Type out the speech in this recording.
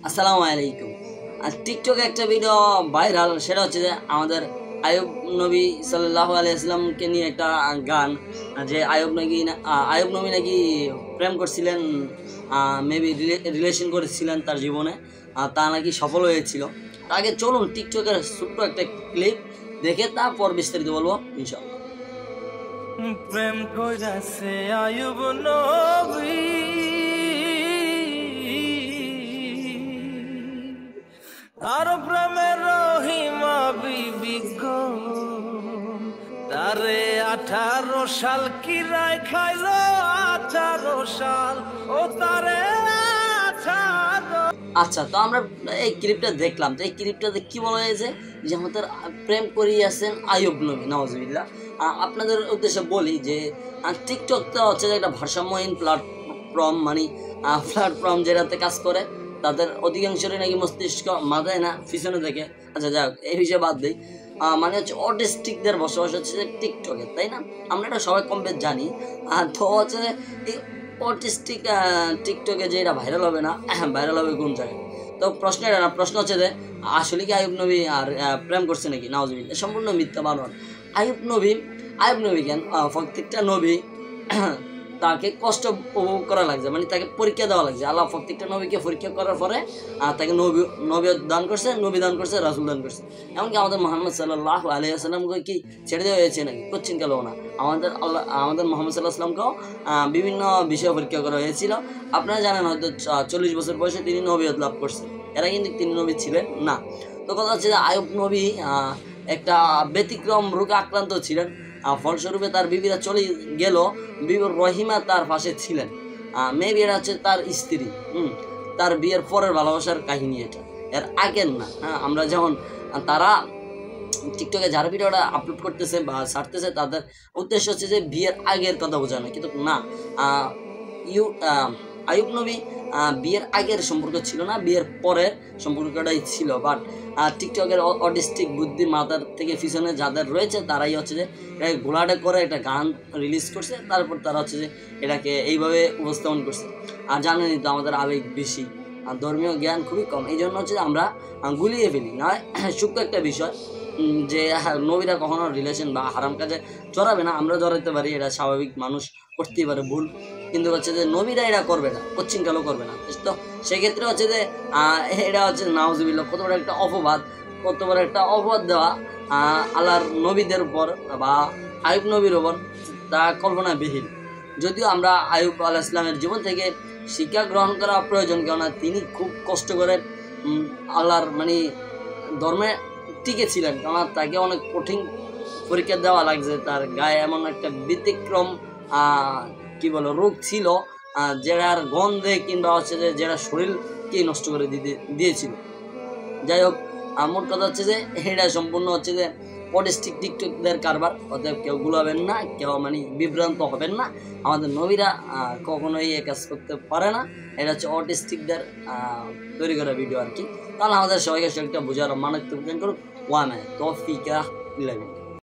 আসসালামু আলাইকুম। আর টিকটকে একটা ভিডিও ভাইরাল, সেটা হচ্ছে যে আমাদের আয়ুব নবী সাল্লাল্লাহু আলাইহি ওয়াসাল্লামকে নিয়ে একটা গান, যে আয়ুব নবী নাকি প্রেম করছিলেন, মেবি রিলেশন করেছিলেন তার জীবনে, তা নাকি সফল হয়েছিল। আগে চলুন টিকটকের ছোট্ট একটা ক্লিপ দেখে তারপর বিস্তারিত বলবো ইনশাআল্লাহ। প্রেম কইরাছে আয়ুব নবী, আর প্রেমের রহিমা বিবি গো, তারে 18 সাল কিরায় খাইলো, 18 সাল ও তারে 18। আচ্ছা, তো আমরা এই ক্লিপটা দেখলাম, তো এই ক্লিপটাতে কি বলা হয়েছে যে আমাদের প্রেম করিয়াছেন আয়ুব নবী, নাউজুবিল্লাহ। আপনাদের উদ্দেশ্যে বলি যে টিকটকটা হচ্ছে যে একটা ভারসাম্যহীন প্ল্যাটফর্ম, মানে প্ল্যাটফর্ম যেটাতে কাজ করে তাদের অধিকাংশরই নাকি মস্তিষ্ক মাথায় না পিছনে থেকে। আচ্ছা যাক, এই বিষয়ে বাদ দিই। মানে হচ্ছে অটিস্টিকদের বসবাস হচ্ছে যে টিকটকে, তাই না? আমরা এটা সবাই কম বেশ জানি। তো হচ্ছে এই অটিস্টিক টিকটকে যে এটা ভাইরাল হবে না, ভাইরাল হবে কোন জায়গায়? তো প্রশ্ন এটা না, প্রশ্ন হচ্ছে যে আসলে কি আয়ুব নবী আর প্রেম করছে নাকি? নাউজুবিল্লাহ, সম্পূর্ণ মিথ্যা বানোয়ার। আয়ুব নবী কেন, প্রত্যেকটা নবী তাকে কষ্ট উপভোগ করা লাগছে, মানে তাকে পরীক্ষা দেওয়া লাগছে। আল্লাহ প্রত্যেকটা নবীকে পরীক্ষা করার পরে তাকে নবী দান করছে, রাসূল দান করছে। এমনকি আমাদের মুহাম্মদ সাল্লাল্লাহু আলাইহি ওয়াসাল্লামকে কি ছেড়ে দেওয়া হয়েছে নাকি? কোশ্চিন গেল না। আমাদের মুহাম্মদ সাল্লাল্লাহু আলাইহি ওয়াসাল্লামকেও বিভিন্ন বিষয়ে পরীক্ষা করা হয়েছিল। আপনারা জানেন হয়তো 40 বছর বয়সে তিনি নবীয়ত লাভ করছেন। এরা কিন্তু তিনি নবী ছিলেন না। তো কথা হচ্ছে যে আয়ুব নবী একটা ব্যতিক্রম রোগে আক্রান্ত ছিলেন। ফলস্বরূপে তার বিবিরা চলে গেল, বিবির রহিমা তার পাশে ছিলেন। মেবি এটা হচ্ছে তার স্ত্রী। তার বিয়ের পরের ভালোবাসার কাহিনী এটা, এর আগের না। আমরা যেমন তারা টিকটকে যারা ভিডিওটা আপলোড করতেছে বা ছাড়তেছে, তাদের উদ্দেশ্য হচ্ছে যে বিয়ের আগের কথা বোঝানো, কিন্তু না। আয়ুব নবী বিয়ের আগের সম্পর্ক ছিল না, বিয়ের পরের সম্পর্কটাই ছিল। বাট টিকটকের অটিস্টিক বুদ্ধি মাথার থেকে পিছনে যাদের রয়েছে, তারাই হচ্ছে যে এটাকে ঘোলাটে করে একটা গান রিলিজ করছে, তারপর তারা হচ্ছে যে এটাকে এইভাবে উপস্থাপন করছে। আর জানেনই তো আমাদের আবেগ বেশি, ধর্মীয় জ্ঞান খুবই কম, এই জন্য হচ্ছে যে আমরা গুলিয়ে ফেলি। নয় সূক্ষ্ম একটা বিষয় যে নবীরা কখনো রিলেশন বা হারাম কাজে জড়াবে না, আমরা জড়াইতে পারি, এটা স্বাভাবিক, মানুষ করতেই পারে ভুল, কিন্তু হচ্ছে যে নবীরা এটা করবে না, কোশ্চিন কালো করবে না। তো সেক্ষেত্রে হচ্ছে যে এটা হচ্ছে নাউজুবিল্লাহ, কত বড় একটা অপবাদ দেওয়া আল্লাহর নবীদের উপর বা আয়ুব নবীর উপর, তা কল্পনাবিহীন। যদিও আমরা আয়ুব আলাইহিস সালামের জীবন থেকে শিক্ষা গ্রহণ করা প্রয়োজন, কেননা তিনি খুব কষ্ট করে আল্লাহর মানে ধর্মে টিকে ছিলেন, কেননা তাকে অনেক কঠিন পরীক্ষা দেওয়া লাগছে। তার গায়ে এমন একটা ব্যতিক্রম কি বলো রোগ ছিল, যেটার গন্ধে কিংবা হচ্ছে যে যেটা শরীরকেই নষ্ট করে দিয়েছিল। যাই হোক, মোট কথা হচ্ছে যে এটা সম্পূর্ণ হচ্ছে যে অটিস্টিক টিকটকদের কারবার। অতএব কেউ গুলাবেন না, কেউ মানে বিভ্রান্ত হবেন না। আমাদের নবীরা কখনোই এ কাজ করতে পারে না। এটা হচ্ছে অটিস্টিকদের তৈরি করা ভিডিও আর কি। তাহলে আমাদের সবাইকে সেটা বোঝার মানব করুক। ওয়ামে তৌফিকা বিল্লাহ।